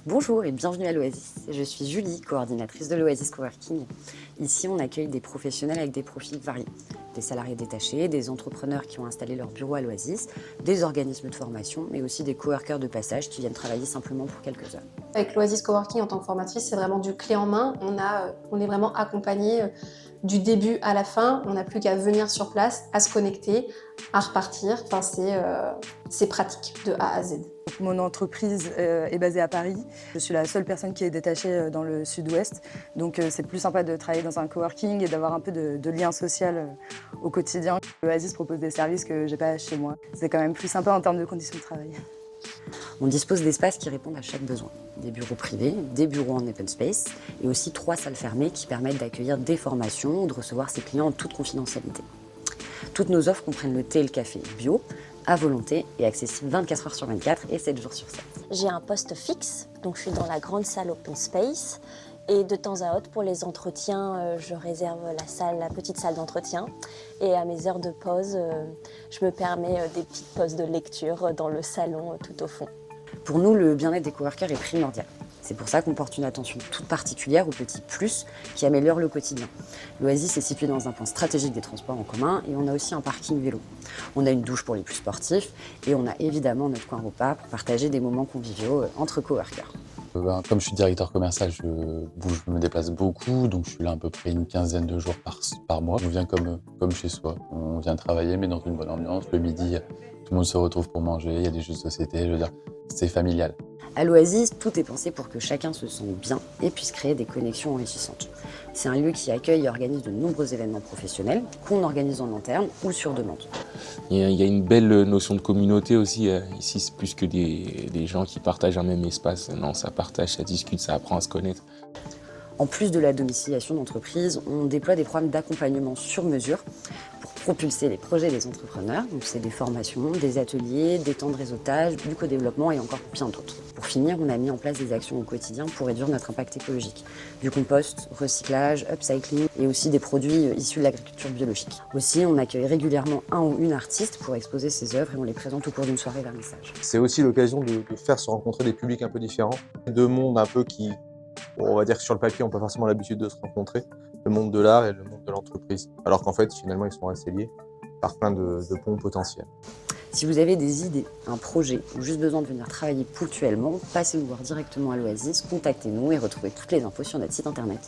Bonjour et bienvenue à l'Oasis. Je suis Julie, coordinatrice de l'Oasis Coworking. Ici, on accueille des professionnels avec des profils variés. Des salariés détachés, des entrepreneurs qui ont installé leur bureau à l'Oasis, des organismes de formation, mais aussi des coworkers de passage qui viennent travailler simplement pour quelques heures. Avec l'Oasis Coworking en tant que formatrice, c'est vraiment du clé en main. On est vraiment accompagné du début à la fin. On n'a plus qu'à venir sur place, à se connecter, à repartir. Enfin, c'est pratique de A à Z. Mon entreprise est basée à Paris. Je suis la seule personne qui est détachée dans le sud-ouest. Donc c'est plus sympa de travailler dans un coworking et d'avoir un peu de lien social au quotidien. L'Oasis propose des services que j'ai pas chez moi. C'est quand même plus sympa en termes de conditions de travail. On dispose d'espaces qui répondent à chaque besoin. Des bureaux privés, des bureaux en open space et aussi 3 salles fermées qui permettent d'accueillir des formations ou de recevoir ses clients en toute confidentialité. Toutes nos offres comprennent le thé et le café bio, à volonté et accessible 24 heures sur 24 et 7 jours sur 7. J'ai un poste fixe, donc je suis dans la grande salle open space. Et de temps à autre, pour les entretiens, je réserve la petite salle d'entretien. Et à mes heures de pause, je me permets des petites pauses de lecture dans le salon tout au fond. Pour nous, le bien-être des coworkers est primordial. C'est pour ça qu'on porte une attention toute particulière aux petits plus qui améliorent le quotidien. L'Oasis est situé dans un point stratégique des transports en commun et on a aussi un parking vélo. On a une douche pour les plus sportifs et on a évidemment notre coin repas pour partager des moments conviviaux entre coworkers. Comme je suis directeur commercial, je me déplace beaucoup, donc je suis là à peu près une quinzaine de jours par mois. On vient comme chez soi, on vient travailler mais dans une bonne ambiance. Le midi, tout le monde se retrouve pour manger, il y a des jeux de société, je veux dire, c'est familial. À l'Oasis, tout est pensé pour que chacun se sente bien et puisse créer des connexions enrichissantes. C'est un lieu qui accueille et organise de nombreux événements professionnels qu'on organise en interne ou sur demande. Il y a une belle notion de communauté aussi. Ici, c'est plus que des gens qui partagent un même espace. Non, ça partage, ça discute, ça apprend à se connaître. En plus de la domiciliation d'entreprise, on déploie des programmes d'accompagnement sur mesure pour propulser les projets des entrepreneurs. Donc c'est des formations, des ateliers, des temps de réseautage, du co-développement et encore bien d'autres. Pour finir, on a mis en place des actions au quotidien pour réduire notre impact écologique. Du compost, recyclage, upcycling et aussi des produits issus de l'agriculture biologique. Aussi, on accueille régulièrement un ou une artiste pour exposer ses œuvres et on les présente au cours d'une soirée vernissage. C'est aussi l'occasion de faire se rencontrer des publics un peu différents, deux mondes un peu qui, on va dire que sur le papier, on n'a pas forcément l'habitude de se rencontrer, le monde de l'art et le monde de l'entreprise. Alors qu'en fait, finalement, ils sont assez liés par plein de ponts potentiels. Si vous avez des idées, un projet ou juste besoin de venir travailler ponctuellement, passez nous voir directement à l'Oasis, contactez-nous et retrouvez toutes les infos sur notre site internet.